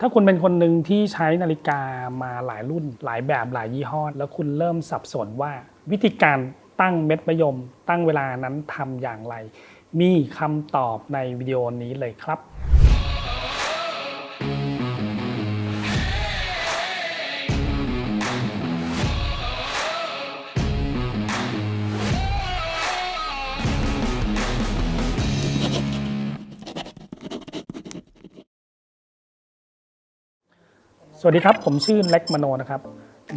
ถ้าคุณเป็นคนหนึ่งที่ใช้นาฬิกามาหลายรุ่นหลายแบบหลายยี่ห้อแล้วคุณเริ่มสับสนว่าวิธีการตั้งเม็ดมะยมตั้งเวลานั้นทำอย่างไรมีคำตอบในวิดีโอนี้เลยครับสวัสดีครับผมชื่อเล็กมโนนะครับ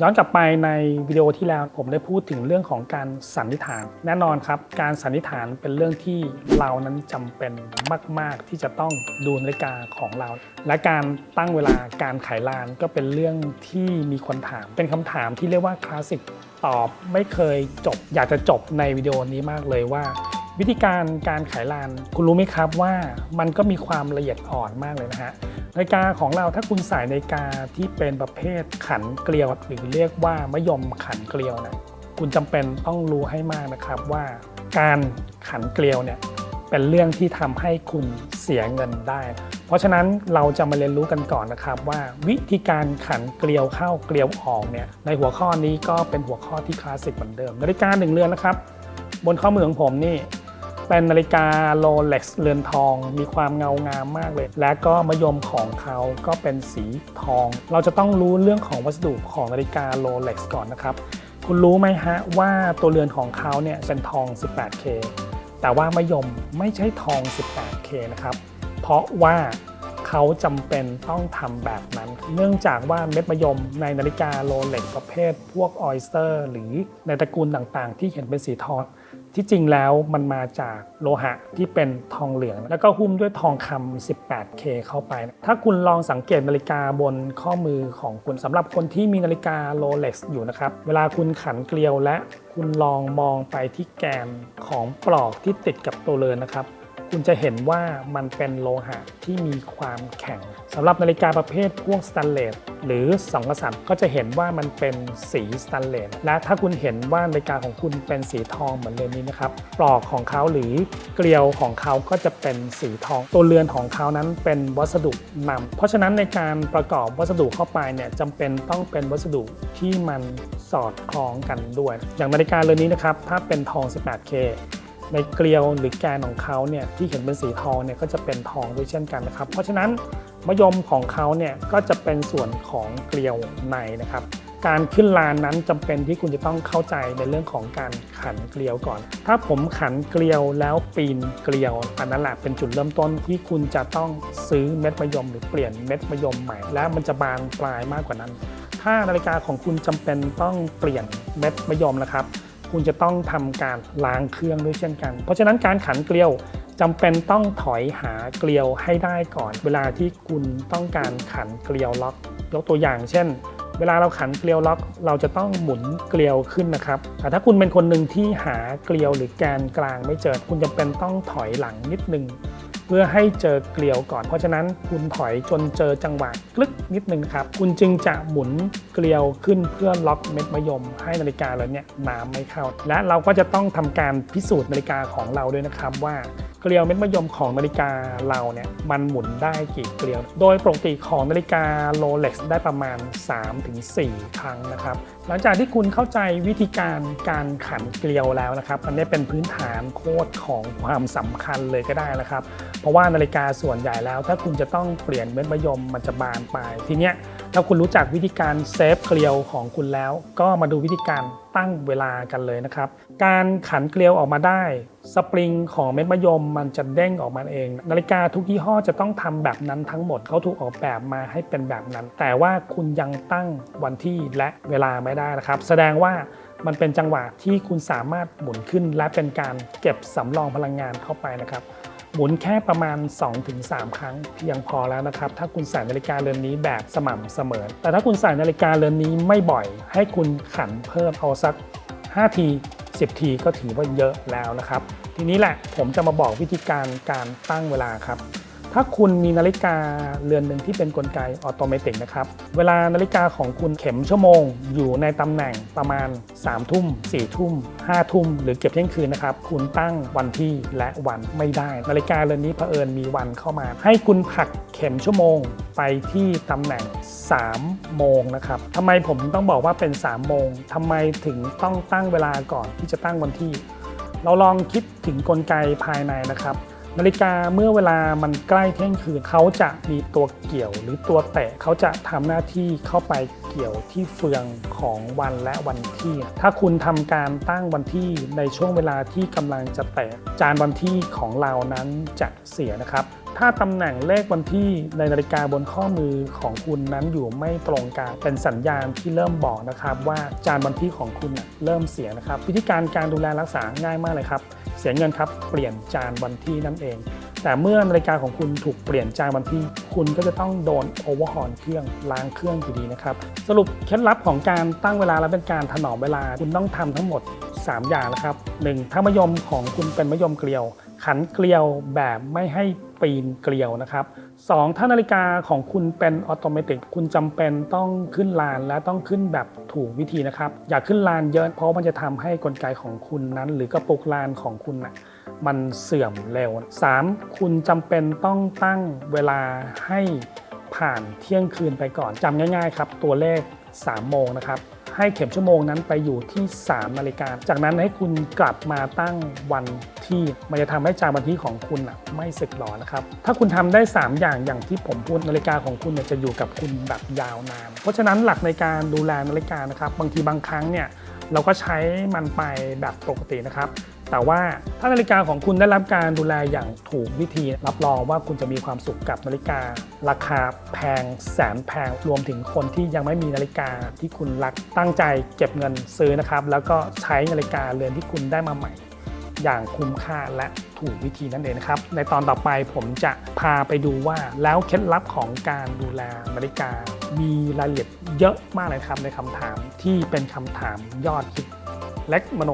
ย้อนกลับไปในวิดีโอที่แล้วผมได้พูดถึงเรื่องของการสันนิษฐานแน่นอนครับการสันนิษฐานเป็นเรื่องที่เรานั้นจำเป็นมากๆที่จะต้องดูนาฬิกาของเราและการตั้งเวลาการไขลานก็เป็นเรื่องที่มีคนถามเป็นคำถามที่เรียกว่าคลาสสิกตอบไม่เคยจบอยากจะจบในวิดีโอนี้มากเลยว่าวิธีการไขลานคุณรู้ไหมครับว่ามันก็มีความละเอียดอ่อนมากเลยนะฮะนาฬิกาของเราถ้าคุณใส่นาฬิกาที่เป็นประเภทขันเกลียวหรือเรียกว่ามะยมขันเกลียวนะคุณจำเป็นต้องรู้ให้มากนะครับว่าการขันเกลียวเนี่ยเป็นเรื่องที่ทำให้คุณเสียเงินได้เพราะฉะนั้นเราจะมาเรียนรู้กันก่อนนะครับว่าวิธีการขันเกลียวเข้าเกลียวออกเนี่ยในหัวข้อนี้ก็เป็นหัวข้อที่คลาสสิกเหมือนเดิมนาฬิกา1 เรือนนะครับบนข้อมือของผมนี่เป็นนาฬิกาโรเล็กซ์เรือนทองมีความเงางามมากเลยและก็มะยมของเขาก็เป็นสีทองเราจะต้องรู้เรื่องของวัสดุของนาฬิกาโรเล็กซ์ก่อนนะครับคุณรู้ไหมฮะว่าตัวเรือนของเขาเนี่ยเป็นทอง 18K แต่ว่ามะยมไม่ใช่ทอง 18K นะครับเพราะว่าเขาจำเป็นต้องทำแบบนั้นเนื่องจากว่าเม็ดมะยมในนาฬิกาโรเล็กซ์ประเภทพวกออยสเตอร์หรือในตระกูลต่างๆที่เห็นเป็นสีทองที่จริงแล้วมันมาจากโลหะที่เป็นทองเหลืองแล้วก็หุ้มด้วยทองคำ 18K เข้าไปถ้าคุณลองสังเกตนาฬิกาบนข้อมือของคุณสำหรับคนที่มีนาฬิกาโรเล็กซ์อยู่นะครับเวลาคุณขันเกลียวและคุณลองมองไปที่แกนของปลอกที่ติดกับตัวเรือนนะครับคุณจะเห็นว่ามันเป็นโลหะที่มีความแข็งสำหรับนาฬิกาประเภทพวกสแตนเลสหรือ2 กษัตริย์ก็จะเห็นว่ามันเป็นสีสแตนเลสและถ้าคุณเห็นว่านาฬิกาของคุณเป็นสีทองเหมือนเรือนนี้นะครับปลอกของเขาหรือเกลียวของเขาก็จะเป็นสีทองตัวเรือนของเขานั้นเป็นวัสดุนำเพราะฉะนั้นในการประกอบวัสดุเข้าไปเนี่ยจำเป็นต้องเป็นวัสดุที่มันสอดคล้องกันด้วยอย่างนาฬิกาเรือนนี้นะครับถ้าเป็นทอง 18Kในเกลียวหรือแกนของเขาเนี่ยที่เห็นเป็นสีทองเนี่ยก็จะเป็นทองด้วยเช่นกันนะครับเพราะฉะนั้นมะยมของเขาเนี่ยก็จะเป็นส่วนของเกลียวในนะครับการขึ้นลานนั้นจำเป็นที่คุณจะต้องเข้าใจในเรื่องของการขันเกลียวก่อนถ้าผมขันเกลียวแล้วปีนเกลียวอันนั้นแหละเป็นจุดเริ่มต้นที่คุณจะต้องซื้อเม็ดมะยมหรือเปลี่ยนเม็ดมะยมใหม่และมันจะบานปลายมากกว่านั้นถ้านาฬิกาของคุณจำเป็นต้องเปลี่ยนเม็ดมะยมนะครับคุณจะต้องทำการล้างเครื่องด้วยเช่นกันเพราะฉะนั้นการขันเกลียวจำเป็นต้องถอยหาเกลียวให้ได้ก่อนเวลาที่คุณต้องการขันเกลียวล็อกยกตัวอย่างเช่นเวลาเราขันเกลียวล็อกเราจะต้องหมุนเกลียวขึ้นนะครับแต่ถ้าคุณเป็นคนหนึ่งที่หาเกลียวหรือแกนกลางไม่เจอคุณจำเป็นต้องถอยหลังนิดนึงเพื่อให้เจอเกลียวก่อนเพราะฉะนั้นคุณถอยจนเจอจังหวะกลึกนิดนึงครับคุณจึงจะหมุนเกลียวขึ้นเพื่อล็อกเม็ดมะยมให้นาฬิกาเราเนี่ยน้ำไม่เข้าและเราก็จะต้องทำการพิสูจน์นาฬิกาของเราด้วยนะครับว่าเกลียวเม็ดมะยมของนาฬิกาเราเนี่ยมันหมุนได้กี่เกลียวโดยปกติของนาฬิกาโรเล็กซ์ได้ประมาณ 3-4 ครั้งนะครับหลังจากที่คุณเข้าใจวิธีการขันเกลียวแล้วนะครับอันนี้เป็นพื้นฐานโคตรของความสำคัญเลยก็ได้นะครับเพราะว่านาฬิกาส่วนใหญ่แล้วถ้าคุณจะต้องเปลี่ยนเม็ดมะยมมันจะบานปลายทีเนี้ยถ้าคุณรู้จักวิธีการเซฟเกลียวของคุณแล้วก็มาดูวิธีการตั้งเวลากันเลยนะครับการขันเกลียวออกมาได้สปริงของเม็ดมะยมมันจะเด้งออกมาเองนาฬิกาทุกยี่ห้อจะต้องทำแบบนั้นทั้งหมดเขาถูกออกแบบมาให้เป็นแบบนั้นแต่ว่าคุณยังตั้งวันที่และเวลาไม่ได้นะครับแสดงว่ามันเป็นจังหวะที่คุณสามารถหมุนขึ้นและเป็นการเก็บสำรองพลังงานเข้าไปนะครับหมุนแค่ประมาณ 2-3 ครั้งเพียงพอแล้วนะครับถ้าคุณใส่นาฬิกาเรือนนี้แบบสม่ำเสมอแต่ถ้าคุณใส่นาฬิกาเรือนนี้ไม่บ่อยให้คุณขันเพิ่มเอาสัก5 ที10 ทีก็ถือว่าเยอะแล้วนะครับทีนี้แหละผมจะมาบอกวิธีการตั้งเวลาครับ ถ้าคุณมีนาฬิกาเรือนหนึ่งที่เป็นกลไกออโตเมติกนะครับเวลานาฬิกาของคุณเข็มชั่วโมงอยู่ในตำแหน่งประมาณ3 ทุ่ม4 ทุ่ม5 ทุ่มหรือเก็บเที่ยงคืนนะครับคุณตั้งวันที่และวันไม่ได้นาฬิกาเรือนนี้เผอิญมีวันเข้ามาให้คุณผลักเข็มชั่วโมงไปที่ตำแหน่ง3 โมงนะครับทำไมผมต้องบอกว่าเป็น3 โมงทำไมถึงต้องตั้งเวลาก่อนที่จะตั้งวันที่เราลองคิดถึงกลไกภายในนะครับนาฬิกาเมื่อเวลามันใกล้เที่ยงคืนเขาจะมีตัวเกี่ยวหรือตัวแตะเขาจะทำหน้าที่เข้าไปเกี่ยวที่เฟืองของวันและวันที่ถ้าคุณทำการตั้งวันที่ในช่วงเวลาที่กำลังจะแตะจานวันที่ของเรานั้นจะเสียนะครับถ้าตำแหน่งเลขวันที่ในนาฬิกาบนข้อมือของคุณนั้นอยู่ไม่ตรงกันเป็นสัญญาณที่เริ่มบอกนะครับว่าจานวันที่ของคุณเริ่มเสียนะครับวิธีการดูแลรักษาง่ายมากเลยครับเสียเงินครับเปลี่ยนจานวันที่นั่นเองแต่เมื่อนาฬิกาของคุณถูกเปลี่ยนจานวันที่คุณก็จะต้องโดนโอเวอร์ฮอลเครื่องล้างเครื่องอยู่ดีนะครับสรุปเคล็ดลับของการตั้งเวลาและเป็นการถนอมเวลาคุณต้องทำทั้งหมด3 อย่างนะครับ 1. ถ้ามะยมของคุณเป็นมะยมเกลียวขันเกลียวแบบไม่ให้ปีนเกลียวนะครับ 2. ถ้านาฬิกาของคุณเป็นออโตเมติกคุณจำเป็นต้องขึ้นลานและต้องขึ้นแบบถูกวิธีนะครับอย่าขึ้นลานเยอะเพราะมันจะทำให้กลไกของคุณนั้นหรือกระปุกลานของคุณมันเสื่อมเร็ว 3. คุณจำเป็นต้องตั้งเวลาให้ผ่านเที่ยงคืนไปก่อนจำง่ายๆครับตัวเลข3 โมงนะครับให้เข็มชั่วโมงนั้นไปอยู่ที่3 นาฬิกาจากนั้นให้คุณกลับมาตั้งวันที่มันจะทำให้จานวันที่ของคุณไม่สึกหรอนะครับถ้าคุณทำได้3 อย่างที่ผมพูดนาฬิกาของคุณจะอยู่กับคุณแบบยาวนานเพราะฉะนั้นหลักในการดูแลนาฬิกานะครับบางทีบางครั้งเนี่ยเราก็ใช้มันไปแบบปกตินะครับแต่ว่าถ้านาฬิกาของคุณได้รับการดูแลอย่างถูกวิธีรับรองว่าคุณจะมีความสุขกับนาฬิการาคาแพงแสนแพงรวมถึงคนที่ยังไม่มีนาฬิกาที่คุณรักตั้งใจเก็บเงินซื้อนะครับแล้วก็ใช้นาฬิกาเรือนที่คุณได้มาใหม่อย่างคุ้มค่าและถูกวิธีนั่นเองนะครับในตอนต่อไปผมจะพาไปดูว่าแล้วเคล็ดลับของการดูแลนาฬิกามีรายละเอียดเยอะมากเลยครับในคำถามที่เป็นคำถามยอดฮิตเล็กมโน